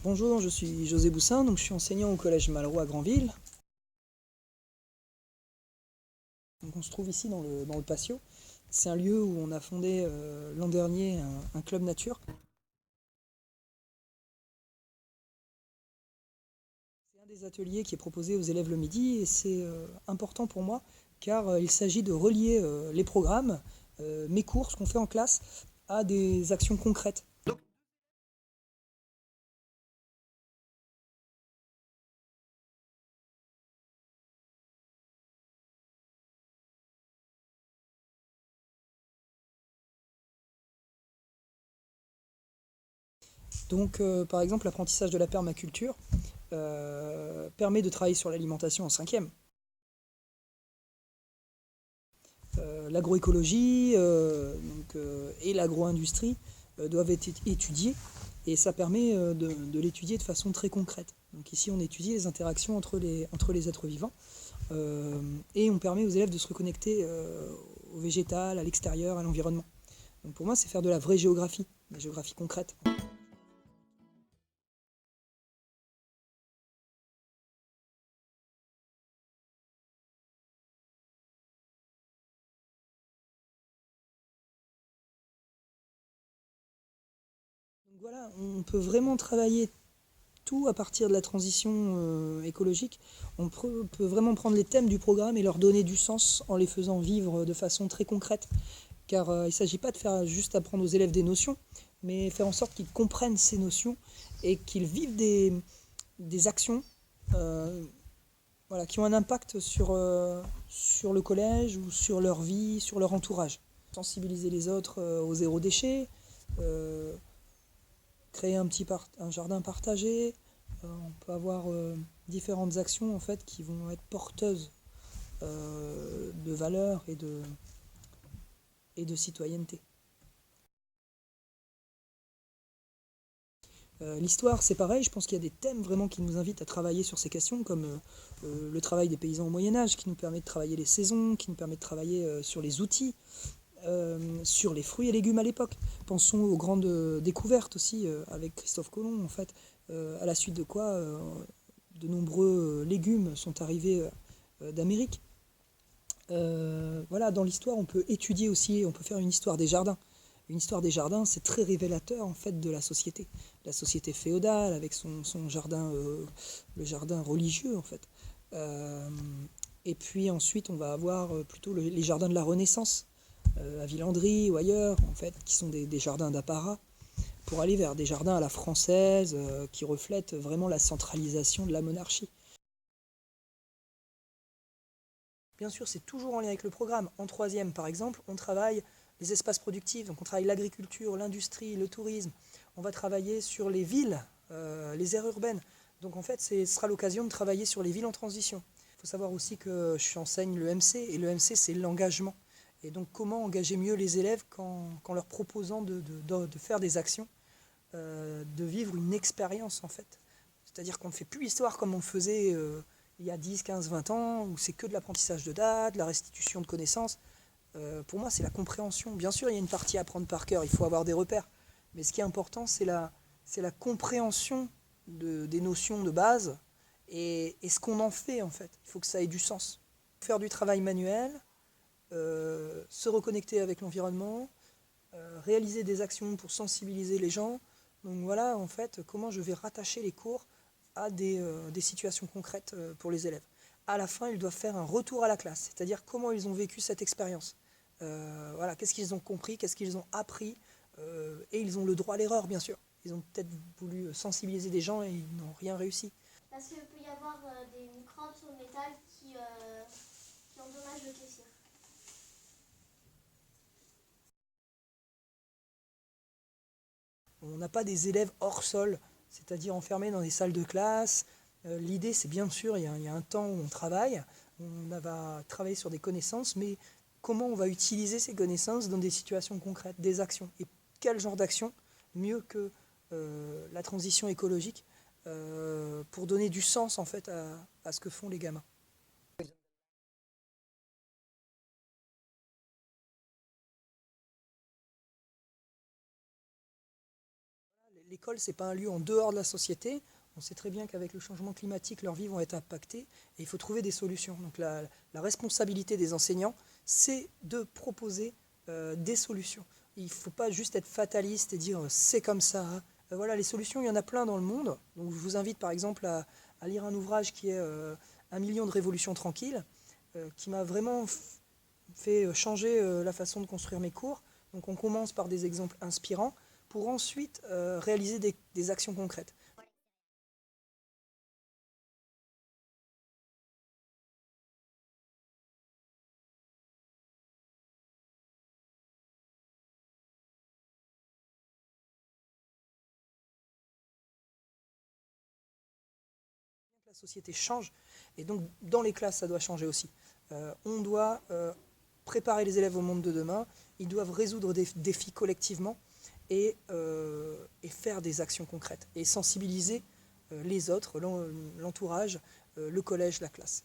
Bonjour, je suis José Boussin, donc je suis enseignant au collège Malraux à Granville. Donc on se trouve ici dans le patio. C'est un lieu où on a fondé l'an dernier un club nature. C'est un des ateliers qui est proposé aux élèves le midi et c'est important pour moi car il s'agit de relier les programmes, mes cours, ce qu'on fait en classe, à des actions concrètes. Donc par exemple l'apprentissage de la permaculture permet de travailler sur l'alimentation en cinquième. L'agroécologie et l'agro-industrie doivent être étudiées et ça permet de l'étudier de façon très concrète. Donc ici on étudie les interactions entre les êtres vivants et on permet aux élèves de se reconnecter au végétal, à l'extérieur, à l'environnement. Donc pour moi c'est faire de la vraie géographie, la géographie concrète. Donc voilà, on peut vraiment travailler tout à partir de la transition écologique. On peut vraiment prendre les thèmes du programme et leur donner du sens en les faisant vivre de façon très concrète. Car il ne s'agit pas de faire juste apprendre aux élèves des notions, mais faire en sorte qu'ils comprennent ces notions et qu'ils vivent des actions voilà, qui ont un impact sur le collège ou sur leur vie, sur leur entourage. Sensibiliser les autres au zéro déchet, euh, créer un jardin partagé. On peut avoir différentes actions en fait qui vont être porteuses de valeurs et de citoyenneté. L'histoire, c'est pareil, je pense qu'il y a des thèmes vraiment qui nous invitent à travailler sur ces questions, comme le travail des paysans au Moyen-Âge, qui nous permet de travailler les saisons, qui nous permet de travailler sur les outils, sur les fruits et légumes à l'époque. Pensons aux grandes découvertes aussi, avec Christophe Colomb, en fait, à la suite de quoi de nombreux légumes sont arrivés d'Amérique. Voilà, dans l'histoire, on peut étudier aussi, on peut faire une histoire des jardins. Une histoire des jardins, c'est très révélateur en fait de la société féodale avec son jardin, le jardin religieux en fait. Euh, et puis ensuite, on va avoir plutôt les jardins de la Renaissance, à Villandry ou ailleurs, en fait, qui sont des jardins d'apparat, pour aller vers des jardins à la française, qui reflètent vraiment la centralisation de la monarchie. Bien sûr, c'est toujours en lien avec le programme. En troisième, par exemple, on travaille les espaces productifs, donc on travaille l'agriculture, l'industrie, le tourisme. On va travailler sur les villes, les aires urbaines. Donc en fait, ce sera l'occasion de travailler sur les villes en transition. Il faut savoir aussi que j'enseigne le MC, et le MC, c'est l'engagement. Et donc comment engager mieux les élèves qu'en leur proposant de faire des actions, de vivre une expérience en fait. C'est-à-dire qu'on ne fait plus l'histoire comme on le faisait il y a 10, 15, 20 ans, où c'est que de l'apprentissage de dates, de la restitution de connaissances. Pour moi, c'est la compréhension. Bien sûr, il y a une partie à apprendre par cœur, il faut avoir des repères. Mais ce qui est important, c'est la compréhension des notions de base et ce qu'on en fait, en fait. Il faut que ça ait du sens. Faire du travail manuel, se reconnecter avec l'environnement, réaliser des actions pour sensibiliser les gens. Donc voilà, en fait, comment je vais rattacher les cours à des situations concrètes pour les élèves. À la fin, ils doivent faire un retour à la classe, c'est-à-dire comment ils ont vécu cette expérience. Voilà, qu'est-ce qu'ils ont compris, qu'est-ce qu'ils ont appris, et ils ont le droit à l'erreur, bien sûr. Ils ont peut-être voulu sensibiliser des gens et ils n'ont rien réussi. Parce qu'il peut y avoir des microbes sur le métal qui endommagent le kéfir. On n'a pas des élèves hors sol, c'est-à-dire enfermés dans des salles de classe. L'idée, c'est bien sûr, il y a un temps où on travaille, on va travailler sur des connaissances, mais comment on va utiliser ces connaissances dans des situations concrètes, des actions. Et quel genre d'action mieux que la transition écologique pour donner du sens en fait à ce que font les gamins. L'école, ce n'est pas un lieu en dehors de la société. On sait très bien qu'avec le changement climatique, leurs vies vont être impactées et il faut trouver des solutions. Donc la responsabilité des enseignants, c'est de proposer des solutions. Il ne faut pas juste être fataliste et dire c'est comme ça. Voilà, les solutions, il y en a plein dans le monde. Donc je vous invite par exemple à lire un ouvrage qui est 1 million de révolutions tranquilles, qui m'a vraiment fait changer la façon de construire mes cours. Donc on commence par des exemples inspirants pour ensuite réaliser des actions concrètes. La société change et donc dans les classes ça doit changer aussi. On doit préparer les élèves au monde de demain, ils doivent résoudre des défis collectivement et faire des actions concrètes et sensibiliser les autres, l'entourage, le collège, la classe.